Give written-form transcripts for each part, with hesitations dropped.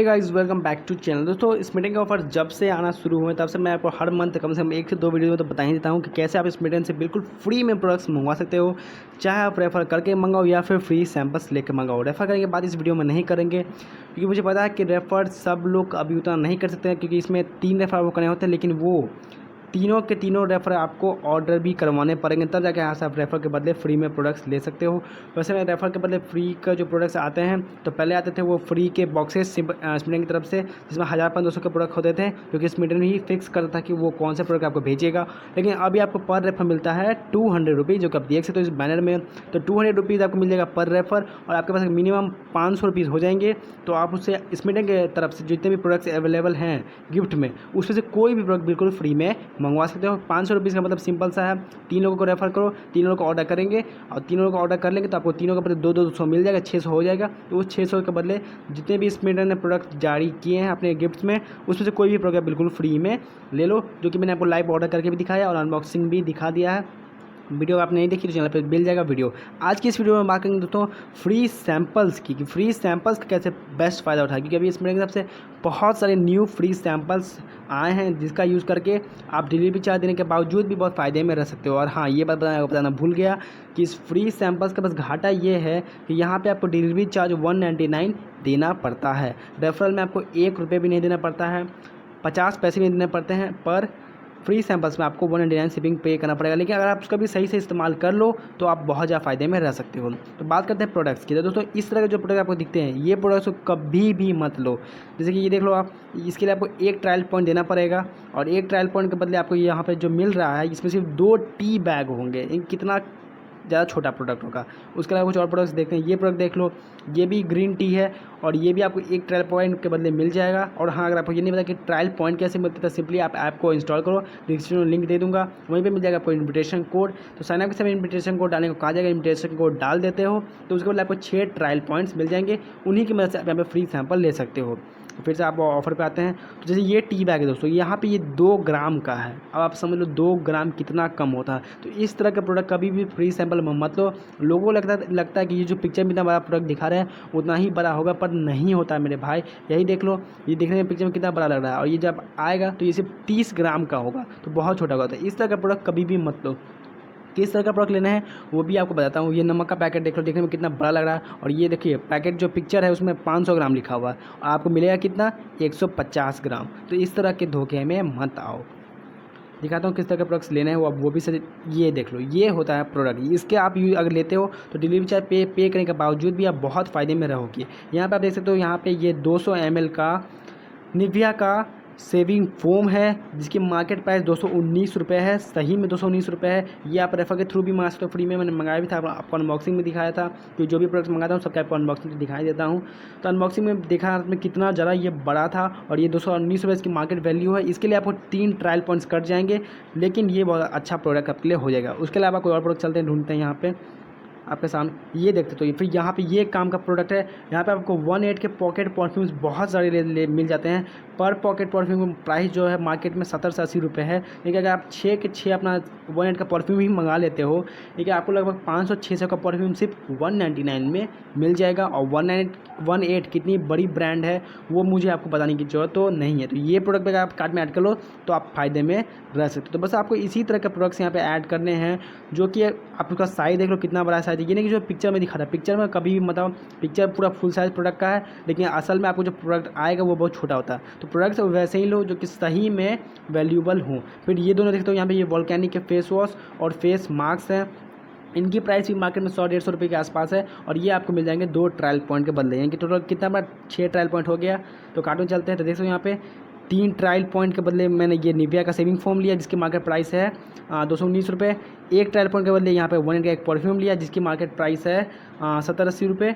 Hey guys, welcome back to channel. दोस्तों, Smytten के offer जब से आना शुरू हुए तब से मैं आपको हर मंथ कम से कम 1 से 2 वीडियो में तो बता ही देता हूँ कि कैसे आप स्मिटन से बिल्कुल फ्री में प्रोडक्ट्स मंगवा सकते हो। चाहे आप रेफ़र करके मंगाओ या फिर फ्री सैंपल्स लेके मंगाओ। रेफ़र करने के बाद इस वीडियो में नहीं करेंगे क्योंकि मुझे पता है कि रेफ़र सब लोग अभी उतना नहीं कर सकते हैं, क्योंकि इसमें 3 रेफ़र वो करने होते हैं, लेकिन वो तीनों के तीनों रेफ़र आपको ऑर्डर भी करवाने पड़ेंगे, तब जाके यहाँ से आप रेफ़र के बदले फ्री में प्रोडक्ट्स ले सकते हो। वैसे में रेफ़र के बदले फ्री का जो प्रोडक्ट्स आते हैं, तो पहले आते थे वो फ्री के बॉक्सेस स्मिटन की तरफ से, जिसमें 1000-1500 के प्रोडक्ट होते थे, क्योंकि स्मिटन ही फिक्स करता था कि वो कौन से प्रोडक्ट आपको भेजेगा। लेकिन अभी आपको पर रेफ़र मिलता है 200 रुपीज़, जो कि आप देख सकते हो इस बैनर में। तो 200 रुपीज़ आपको मिल जाएगा पर रेफ़र, और आपके पास मिनिमम 500 रुपीज़ हो जाएंगे। तो आप उससे स्मिटन के तरफ से जितने भी प्रोडक्ट्स अवेलेबल हैं गिफ्ट में, उसमें से कोई भी प्रोडक्ट बिल्कुल फ्री में मंगवा सकते हो। 500 रुपीज़ का मतलब सिंपल सा है, 3 लोगों को रेफ़र करो, 3 लोगों को ऑर्डर करेंगे और 3 लोगों को ऑर्डर कर लेंगे, तो आपको तीनों के बदले 200 मिल जाएगा, 600 हो जाएगा। तो उस 600 के बदले जितने भी स्मिटन ने प्रोडक्ट जारी किए हैं अपने गिफ्ट्स में, उसमें से कोई भी प्रोडक्ट बिल्कुल फ्री में ले लो, जो कि मैंने आपको लाइव ऑर्डर करके भी दिखाया और अनबॉक्सिंग भी दिखा दिया है। वीडियो आपने नहीं देखी तो चैनल पे मिल जाएगा वीडियो। आज की इस वीडियो में बात करेंगे दोस्तों फ्री सैंपल्स की, कि फ्री सैंपल्स का कैसे बेस्ट फ़ायदा उठाए, क्योंकि अभी इसमें तरफ से बहुत सारे न्यू फ्री सैंपल्स आए हैं, जिसका यूज़ करके आप डिलीवरी चार्ज देने के बावजूद भी बहुत फ़ायदे में रह सकते हो। और हाँ, ये बात बताना भूल गया कि इस फ्री सैंपल्स का बस घाटा ये है कि यहाँ पर आपको डिलीवरी चार्ज 199 देना पड़ता है। रेफरल में आपको 1 रुपये भी नहीं देना पड़ता है, 50 पैसे भी देने पड़ते हैं। पर फ्री सैंपल्स में आपको 199 शिपिंग पे करना पड़ेगा। लेकिन अगर आप उसका भी सही से इस्तेमाल कर लो तो आप बहुत ज़्यादा फ़ायदे में रह सकते हो। तो बात करते हैं प्रोडक्ट्स की। तो दोस्तों, इस तरह के जो प्रोडक्ट आपको दिखते हैं, ये प्रोडक्ट्स को कभी भी मत लो। जैसे कि ये देख लो आप, इसके लिए आपको 1 ट्रायल पॉइंट देना पड़ेगा, और 1 ट्रायल पॉइंट के बदले आपको यहाँ पर जो मिल रहा है, इसमें सिर्फ 2 टी बैग होंगे। कितना ज़्यादा छोटा प्रोडक्ट होगा। उसके अलावा कुछ और प्रोडक्ट्स देखते हैं। ये प्रोडक्ट देख लो, ये भी ग्रीन टी है, और ये भी आपको 1 ट्रायल पॉइंट के बदले मिल जाएगा। और हाँ, अगर आपको ये नहीं पता कि ट्रायल पॉइंट कैसे मिलता है, तो सिंपली आप ऐप को इंस्टॉल करो, डिस्क्रिप्शन में लिंक दे दूँगा, वहीं पे मिल जाएगा आपको इन्विटेशन कोड। तो साइनअप के समय इन्विटेशन कोड डालने को कहा जाएगा, इन्विटेशन कोड डाल देते हो तो उसके बदले आपको 6 ट्रायल पॉइंट्स मिल जाएंगे। उन्हीं की मदद से आप यहाँ पर फ्री सैंपल ले सकते हो। तो फिर से आप ऑफर पे आते हैं। तो जैसे ये टी बैग है दोस्तों, यहाँ पे ये 2 ग्राम का है। अब आप समझ लो 2 ग्राम कितना कम होता है। तो इस तरह का प्रोडक्ट कभी भी फ्री सैंपल में मत लो। लोगों को लगता है कि ये जो पिक्चर में इतना बड़ा प्रोडक्ट दिखा रहे हैं उतना ही बड़ा होगा, पर नहीं होता है मेरे भाई। यही देख लो, ये देखने में पिक्चर में कितना बड़ा लग रहा है, और ये जब आएगा तो ये सिर्फ 30 ग्राम का होगा, तो बहुत छोटा होगा। तो इस तरह का प्रोडक्ट कभी भी मत लो। किस तरह का प्रोडक्ट लेना है वो भी आपको बताता हूँ। ये नमक का पैकेट देख लो, देखने में कितना बड़ा लग रहा है, और ये देखिए पैकेट जो पिक्चर है उसमें 500 ग्राम लिखा हुआ है, और आपको मिलेगा कितना, 150 ग्राम। तो इस तरह के धोखे में मत आओ। दिखाता हूँ किस तरह के प्रोडक्ट्स लेने हैं वो भी सही। ये देख लो, ये होता है प्रोडक्ट। इसके आप अगर लेते हो तो डिलीवरी चार्ज पे करने के बावजूद भी आप बहुत फ़ायदे में रहोगे। यहाँ पर आप देख सकते हो, यहाँ पर ये 200 ml का निविया का सेविंग फोम है, जिसकी मार्केट प्राइस 219 रुपये है। सही में 219 रुपये है। ये आप रेफर के थ्रू भी मंगा सकते हो, फ्री में मैंने मंगाया भी था, आपको अनबॉक्सिंग में दिखाया था। कि जो भी प्रोडक्ट्स मंगाता हूँ सबके आपको अनबॉक्सिंग दिखाई देता हूँ। तो अनबॉक्सिंग में देखा में कितना ज़्यादा ये बड़ा था, और ये 219 रुपये इसकी मार्केट वैल्यू है। इसके लिए आपको 3 ट्रायल पॉइंट्स कट जाएंगे, लेकिन ये बहुत अच्छा प्रोडक्ट आपके लिए हो जाएगा। उसके अलावा कोई और प्रोडक्ट चलते हैं, ढूंढते हैं यहाँ पे आपके सामने। ये देखते तो फिर यहाँ पे ये काम का प्रोडक्ट है। यहाँ पे आपको 1.8 के पॉकेट परफ्यूम्स बहुत सारे मिल जाते हैं। पर पॉकेट परफ्यूम प्राइस जो है मार्केट में 70 से 80 रुपये है, लेकिन अगर आप 6 के 6 अपना 1.8 का परफ्यूम ही मंगा लेते हो, लेकिन आपको लगभग 500-600 का परफ्यूम सिर्फ 199 में मिल जाएगा। और 1.8 कितनी बड़ी ब्रांड है वो मुझे आपको बताने की जरूरत तो नहीं है। तो ये प्रोडक्ट अगर आप कार्ट में ऐड कर लो तो आप फ़ायदे में रह सकते हो। तो बस आपको इसी तरह के प्रोडक्ट्स यहाँ पे ऐड करने हैं, जो कि आप उसका साइज़ देख लो कितना बड़ा साइज़ है। ये नहीं कि जो पिक्चर में दिखा रहा है, पिक्चर में कभी भी मतलब पिक्चर पूरा फुल साइज़ प्रोडक्ट का है, लेकिन असल में आपको जो प्रोडक्ट आएगा वो बहुत छोटा होता है। तो प्रोडक्ट्स वैसे ही लो जो कि सही में वैल्यूबल हों। फिर ये दोनों देखते हो, यहाँ पे ये वोल्केनिक के फेस वॉश और फेस मास्क हैं। इनकी प्राइस भी मार्केट में 100-150 रुपये के आसपास है, और ये आपको मिल जाएंगे 2 ट्रायल पॉइंट के बदले। यानी कि टोटल कितना बड़ा 6 ट्रायल पॉइंट हो गया। तो कार्टून चलते हैं। तो देखो यहाँ पे 3 ट्रायल पॉइंट के बदले मैंने ये निविया का सेविंग फोम लिया, जिसकी मार्केट प्राइस है 219 रुपये। 1 ट्रायल पॉइंट के बदले यहाँ पे 1 का एक परफ्यूम लिया, जिसकी मार्केट प्राइस है 70-80 रुपये।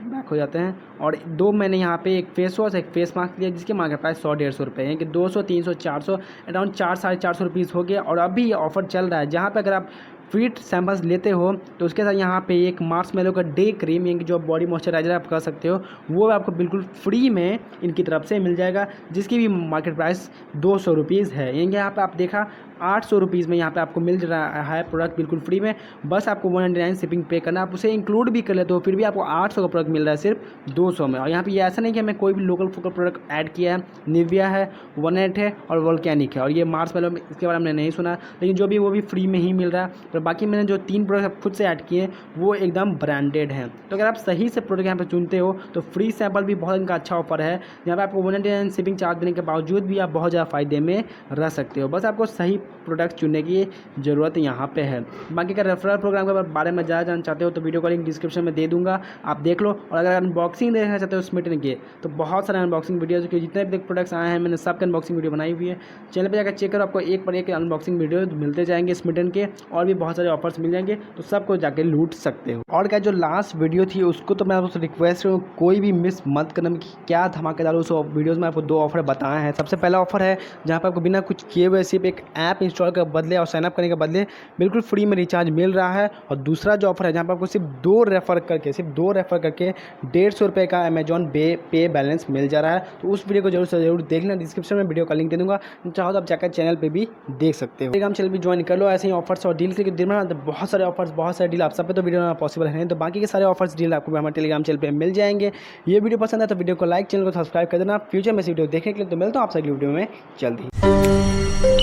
बैक हो जाते हैं। और 2 मैंने यहाँ पे एक फेस वॉश, एक फेस मास्क लिया, जिसकी मार्केट प्राइस 100-150 रुपये है, कि 200, 300, 400 अराउंड 400-450 रुपीज़ हो गया। और अभी ये ऑफर चल रहा है, जहाँ पे अगर आप फ्री सैंपल्स लेते हो तो उसके साथ यहाँ पे एक मार्शमेलो का डे क्रीम, यानी कि जो बॉडी मॉइस्चराइजर आप कर सकते हो, वो आपको बिल्कुल फ्री में इनकी तरफ से मिल जाएगा, जिसकी भी मार्केट प्राइस 200 रुपीज़ है। यानी कि यहाँ पे आप देखा ₹800 में यहाँ पे आपको मिल रहा है प्रोडक्ट बिल्कुल फ्री में। बस आपको 199 शिपिंग पे करना, आप उसे इंक्लूड भी कर लेते हो फिर भी आपको 800 का प्रोडक्ट मिल रहा है सिर्फ 200 में। और यहाँ पे ये ऐसा नहीं कि हमें कोई भी लोकल फोकल प्रोडक्ट ऐड किया है, निविया है, वन8 है और वोल्केनिक है और ये मार्शमैलो, इसके बारे में नहीं सुना, लेकिन जो भी वो भी फ्री में ही मिल रहा है। पर बाकी मैंने जो 3 प्रोडक्ट खुद से ऐड किए वो एकदम ब्रांडेड हैं। तो अगर आप सही से प्रोडक्ट यहाँ पे चुनते हो तो फ्री सैंपल भी बहुत इनका अच्छा ऑफर है, यहाँ पे आपको 199 शिपिंग चार्ज देने के बावजूद भी आप बहुत ज़्यादा फायदे में रह सकते हो। बस आपको सही प्रोडक्ट चुनने की ज़रूरत यहाँ पे है। बाकी का रेफरल प्रोग्राम के बारे में ज़्यादा जानना चाहते हो तो वीडियो का लिंक डिस्क्रिप्शन में दे दूँगा, आप देख लो। और अगर अनबॉक्सिंग देखना चाहते हो स्मिटन के तो बहुत सारे अनबॉक्सिंग वीडियोज़ के जितने भी प्रोडक्ट्स आए हैं मैंने सबके अनबॉक्सिंग वीडियो बनाई हुई है, चैनल पे जाकर चेक करो, आपको एक पर एक अनबॉक्सिंग वीडियो मिलते जाएंगे स्मिटन के, और भी बहुत सारे ऑफर्स मिल जाएंगे, तो सबको जाके लूट सकते हो। और क्या जो लास्ट वीडियो थी उसको तो मैं आपसे रिक्वेस्ट करूँ कोई भी मिस मत करना कि क्या धमाकेदार उस वीडियोज़ में आपको 2 ऑफर बताए हैं। सबसे पहला ऑफर है जहाँ पर आपको बिना कुछ किए हुए सिर्फ एक ऐप इंस्टॉल के बदले और साइनअप करने के बदले बिल्कुल फ्री में रिचार्ज मिल रहा है। और दूसरा जो ऑफर है जहाँ पर आपको सिर्फ 2 रेफर करके ₹150 का अमेजॉन पे बैलेंस मिल जा रहा है। तो उस वीडियो को जरूर से जरूर देखना, डिस्क्रिप्शन में वीडियो का लिंक दे दूँगा, चाहो तो आप जाकर चैनल पे भी देख सकते हो। टेलीग्राम चैनल भी ज्वाइन कर लो, ऐसे ही ऑफर्स और डील के दिन में बहुत सारे ऑफर्स, बहुत सारे डील आप सब पे तो वीडियो में पॉसिबल है नहीं, तो बाकी के सारे ऑफर्स डील आपको हमारे टेलीग्राम चैनल पे मिल जाएंगे। ये वीडियो पसंद है तो वीडियो को लाइक, चैनल को सब्सक्राइब कर देना। फ्यूचर में इस वीडियो देखने के लिए तो मिलता हूँ आपसे अगली वीडियो में जल्दी।